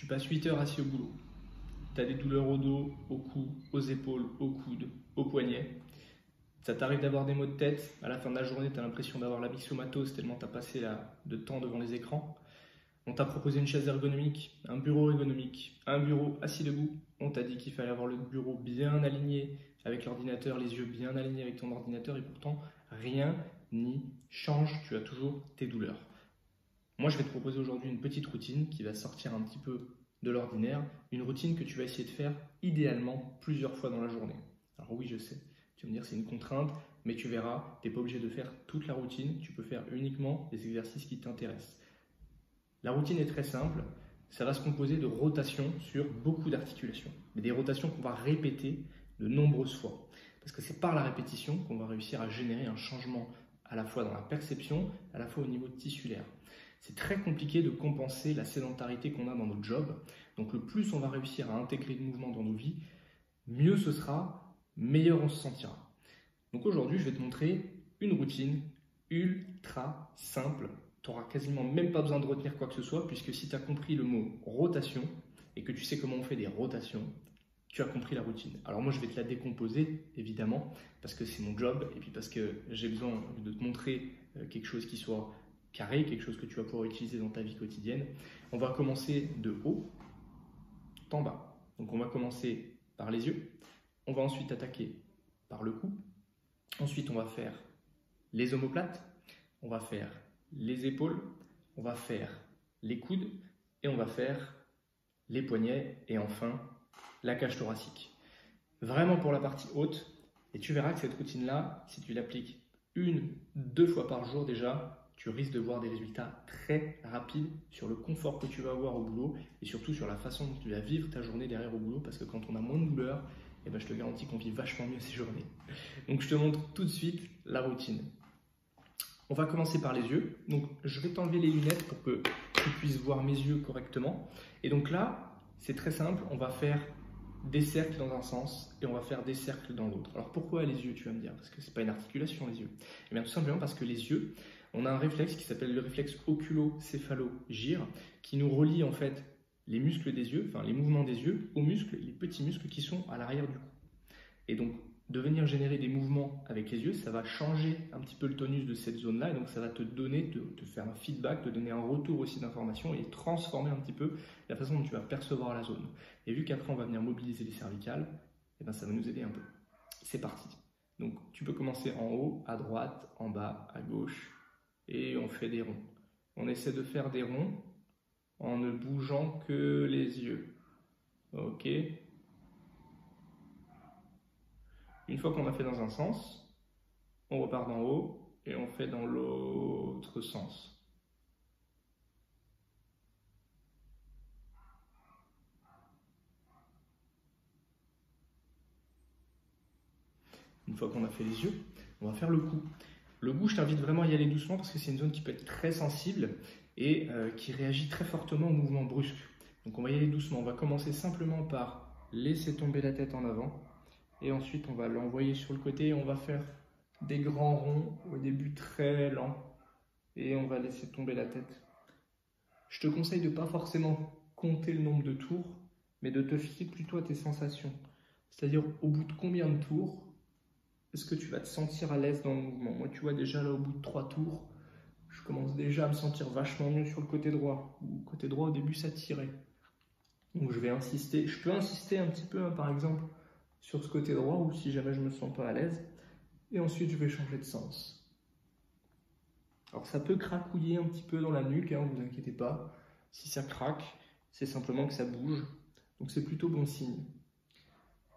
Tu passes 8 heures assis au boulot. Tu as des douleurs au dos, au cou, aux épaules, aux coudes, aux poignets. Ça t'arrive d'avoir des maux de tête. À la fin de la journée, tu as l'impression d'avoir la myxomatose tellement tu as passé de temps devant les écrans. On t'a proposé une chaise ergonomique, un bureau ergonomique, un bureau assis debout. On t'a dit qu'il fallait avoir le bureau bien aligné avec l'ordinateur, les yeux bien alignés avec ton ordinateur et pourtant rien n'y change. Tu as toujours tes douleurs. Moi, je vais te proposer aujourd'hui une petite routine qui va sortir un petit peu de l'ordinaire, une routine que tu vas essayer de faire idéalement plusieurs fois dans la journée. Alors oui, je sais, tu vas me dire c'est une contrainte, mais tu verras, tu n'es pas obligé de faire toute la routine, tu peux faire uniquement les exercices qui t'intéressent. La routine est très simple, ça va se composer de rotations sur beaucoup d'articulations, mais des rotations qu'on va répéter de nombreuses fois. Parce que c'est par la répétition qu'on va réussir à générer un changement à la fois dans la perception, à la fois au niveau tissulaire. C'est très compliqué de compenser la sédentarité qu'on a dans notre job. Donc le plus on va réussir à intégrer de mouvement dans nos vies, mieux ce sera, meilleur on se sentira. Donc aujourd'hui, je vais te montrer une routine ultra simple. Tu n'auras quasiment même pas besoin de retenir quoi que ce soit, puisque si tu as compris le mot rotation et que tu sais comment on fait des rotations, tu as compris la routine. Alors moi, je vais te la décomposer, évidemment, parce que c'est mon job, et puis parce que j'ai besoin de te montrer quelque chose qui soit carré, quelque chose que tu vas pouvoir utiliser dans ta vie quotidienne. On va commencer de haut en bas. Donc on va commencer par les yeux, on va ensuite attaquer par le cou, ensuite on va faire les omoplates, on va faire les épaules, on va faire les coudes et on va faire les poignets et enfin la cage thoracique. Vraiment pour la partie haute, et tu verras que cette routine-là, si tu l'appliques 1-2 fois par jour déjà, tu risques de voir des résultats très rapides sur le confort que tu vas avoir au boulot et surtout sur la façon dont tu vas vivre ta journée derrière au boulot, parce que quand on a moins de douleur, eh ben, je te garantis qu'on vit vachement mieux ces journées. Donc je te montre tout de suite la routine. On va commencer par les yeux. Donc je vais t'enlever les lunettes pour que tu puisses voir mes yeux correctement. Et donc là, c'est très simple, on va faire des cercles dans un sens et on va faire des cercles dans l'autre. Alors pourquoi les yeux, tu vas me dire? Parce que c'est pas une articulation les yeux. Eh bien tout simplement parce que les yeux, on a un réflexe qui s'appelle le réflexe oculo-céphalo-gyrre qui nous relie en fait les muscles des yeux, enfin les mouvements des yeux aux muscles, les petits muscles qui sont à l'arrière du cou. Et donc de venir générer des mouvements avec les yeux, ça va changer un petit peu le tonus de cette zone-là et donc ça va te donner, te faire un feedback, te donner un retour aussi d'informations et transformer un petit peu la façon dont tu vas percevoir la zone. Et vu qu'après on va venir mobiliser les cervicales, et ben ça va nous aider un peu. C'est parti. Donc tu peux commencer en haut, à droite, en bas, à gauche et on fait des ronds. On essaie de faire des ronds en ne bougeant que les yeux. Ok. Une fois qu'on a fait dans un sens, on repart d'en haut et on fait dans l'autre sens. Une fois qu'on a fait les yeux, on va faire le cou. Le cou, je t'invite vraiment à y aller doucement parce que c'est une zone qui peut être très sensible et qui réagit très fortement aux mouvements brusques. Donc on va y aller doucement. On va commencer simplement par laisser tomber la tête en avant et ensuite on va l'envoyer sur le côté et on va faire des grands ronds au début très lents et on va laisser tomber la tête. Je te conseille de ne pas forcément compter le nombre de tours, mais de te fier plutôt à tes sensations. C'est-à-dire au bout de combien de tours est-ce que tu vas te sentir à l'aise dans le mouvement? Moi, tu vois, déjà là, au bout de 3 tours, je commence déjà à me sentir vachement mieux sur le côté droit. Le côté droit, au début, ça tirait. Donc, je vais insister. Je peux insister un petit peu, hein, par exemple, sur ce côté droit, ou si jamais je ne me sens pas à l'aise. Et ensuite, je vais changer de sens. Alors, ça peut cracouiller un petit peu dans la nuque, hein, vous inquiétez pas. Si ça craque, c'est simplement que ça bouge. Donc, c'est plutôt bon signe.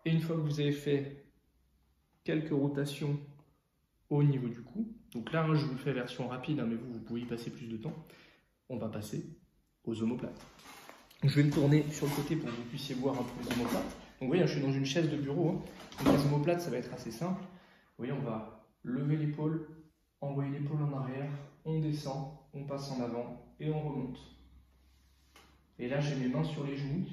Et une fois que vous avez fait quelques rotations au niveau du cou. Donc là, je vous le fais version rapide, hein, mais vous pouvez y passer plus de temps. On va passer aux omoplates. Je vais me tourner sur le côté pour que vous puissiez voir un peu les omoplates. Donc vous voyez, je suis dans une chaise de bureau. Hein. Donc les omoplates, ça va être assez simple. Vous voyez, on va lever l'épaule, envoyer l'épaule en arrière, on descend, on passe en avant et on remonte. Et là, j'ai mes mains sur les genoux.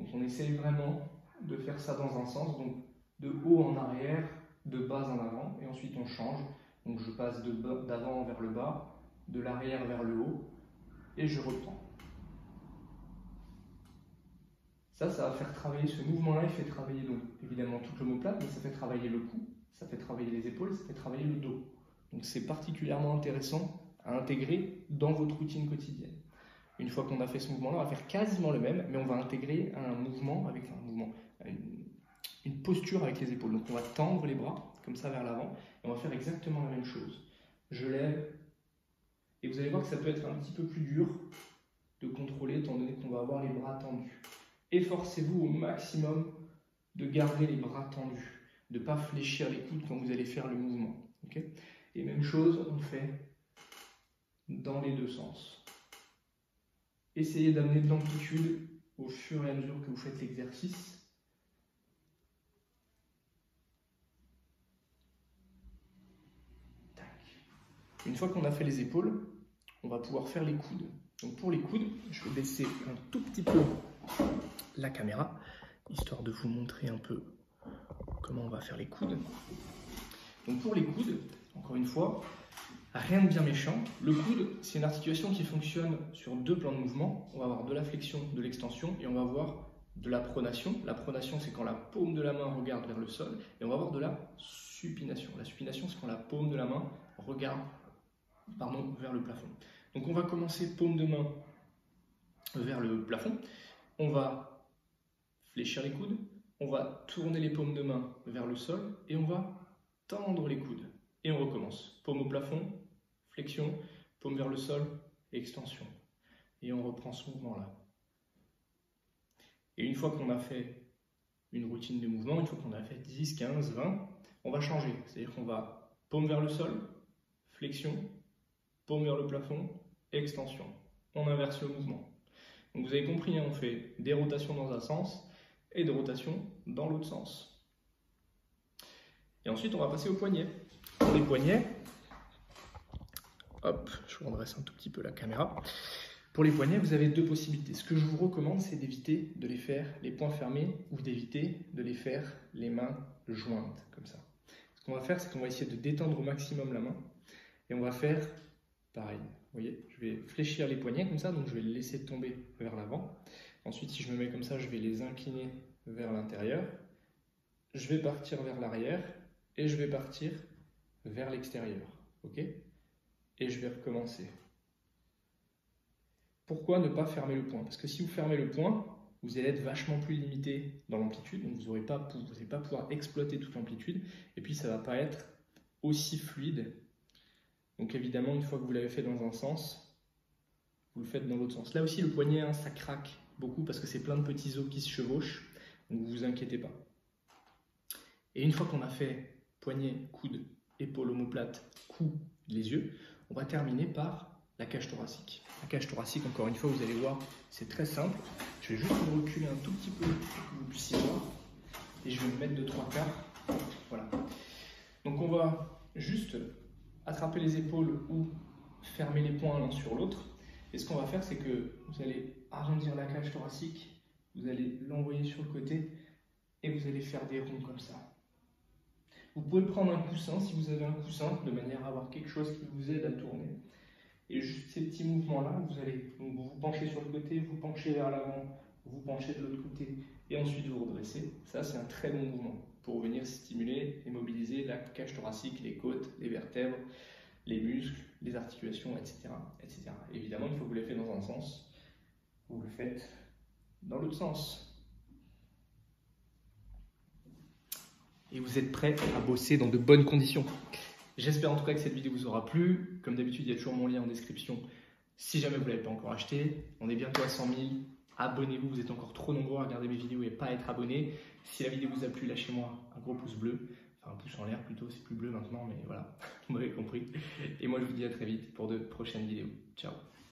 Donc on essaye vraiment de faire ça dans un sens. Donc de haut en arrière, de bas en avant, et ensuite on change. Donc je passe d'avant vers le bas, de l'arrière vers le haut, et je reprends. Ça va faire travailler, ce mouvement-là, il fait travailler donc évidemment toute l'omoplate, mais ça fait travailler le cou, ça fait travailler les épaules, ça fait travailler le dos. Donc c'est particulièrement intéressant à intégrer dans votre routine quotidienne. Une fois qu'on a fait ce mouvement-là, on va faire quasiment le même, mais on va intégrer un mouvement avec une posture avec les épaules. Donc on va tendre les bras comme ça vers l'avant et on va faire exactement la même chose. Je lève et vous allez voir que ça peut être un petit peu plus dur de contrôler étant donné qu'on va avoir les bras tendus. Efforcez-vous au maximum de garder les bras tendus, de ne pas fléchir les coudes quand vous allez faire le mouvement. Okay ? Et même chose, on fait dans les deux sens. Essayez d'amener de l'amplitude au fur et à mesure que vous faites l'exercice. Une fois qu'on a fait les épaules, on va pouvoir faire les coudes. Donc pour les coudes, je vais baisser un tout petit peu la caméra, histoire de vous montrer un peu comment on va faire les coudes. Donc pour les coudes, encore une fois, rien de bien méchant. Le coude, c'est une articulation qui fonctionne sur deux plans de mouvement. On va avoir de la flexion, de l'extension, et on va avoir de la pronation. La pronation, c'est quand la paume de la main regarde vers le sol, et on va avoir de la supination. La supination, c'est quand la paume de la main regarde vers le plafond. Donc on va commencer paume de main vers le plafond. On va fléchir les coudes, on va tourner les paumes de main vers le sol et on va tendre les coudes. Et on recommence. Paume au plafond, flexion, paume vers le sol, extension. Et on reprend ce mouvement-là. Et une fois qu'on a fait une routine de mouvement, une fois qu'on a fait 10, 15, 20, on va changer. C'est-à-dire qu'on va paume vers le sol, flexion, paume vers le plafond, extension. On inverse le mouvement. Donc vous avez compris, hein, on fait des rotations dans un sens et des rotations dans l'autre sens. Et ensuite, on va passer aux poignets. Pour les poignets, hop, je vous redresse un tout petit peu la caméra. Pour les poignets, vous avez deux possibilités. Ce que je vous recommande, c'est d'éviter de les faire les poings fermés ou d'éviter de les faire les mains jointes, comme ça. Ce qu'on va faire, c'est qu'on va essayer de détendre au maximum la main et on va faire pareil. Vous voyez, je vais fléchir les poignets comme ça, donc je vais les laisser tomber vers l'avant. Ensuite, si je me mets comme ça, je vais les incliner vers l'intérieur. Je vais partir vers l'arrière et je vais partir vers l'extérieur. Ok ? Et je vais recommencer. Pourquoi ne pas fermer le poing? Parce que si vous fermez le poing, vous allez être vachement plus limité dans l'amplitude, donc vous n'allez pas pouvoir exploiter toute l'amplitude, et puis ça ne va pas être aussi fluide. Donc évidemment, une fois que vous l'avez fait dans un sens, vous le faites dans l'autre sens. Là aussi, le poignet, hein, ça craque beaucoup parce que c'est plein de petits os qui se chevauchent, donc ne vous inquiétez pas. Et une fois qu'on a fait poignet, coude, épaule, omoplate, cou, les yeux, on va terminer par la cage thoracique. La cage thoracique, encore une fois, vous allez voir, c'est très simple. Je vais juste me reculer un tout petit peu pour que vous puissiez voir. Et je vais me mettre de 3/4. Voilà. Donc on va juste attraper les épaules ou fermer les poings l'un sur l'autre. Et ce qu'on va faire, c'est que vous allez arrondir la cage thoracique, vous allez l'envoyer sur le côté et vous allez faire des ronds comme ça. Vous pouvez prendre un coussin si vous avez un coussin, de manière à avoir quelque chose qui vous aide à tourner. Et juste ces petits mouvements-là, vous allez donc vous penchez sur le côté, vous penchez vers l'avant, vous penchez de l'autre côté et ensuite vous redressez. Ça, c'est un très bon mouvement pour venir stimuler et mobiliser la cage thoracique, les côtes, les vertèbres, les muscles, les articulations, etc., etc. Évidemment, une fois que vous l'avez fait dans un sens, vous le faites dans l'autre sens. Et vous êtes prêts à bosser dans de bonnes conditions. J'espère en tout cas que cette vidéo vous aura plu. Comme d'habitude, il y a toujours mon lien en description si jamais vous ne l'avez pas encore acheté. On est bientôt à 100 000. Abonnez-vous, vous êtes encore trop nombreux à regarder mes vidéos et pas à être abonnés. Si la vidéo vous a plu, lâchez-moi un gros pouce bleu. Enfin, un pouce en l'air plutôt, c'est plus bleu maintenant, mais voilà, vous m'avez compris. Et moi, je vous dis à très vite pour de prochaines vidéos. Ciao.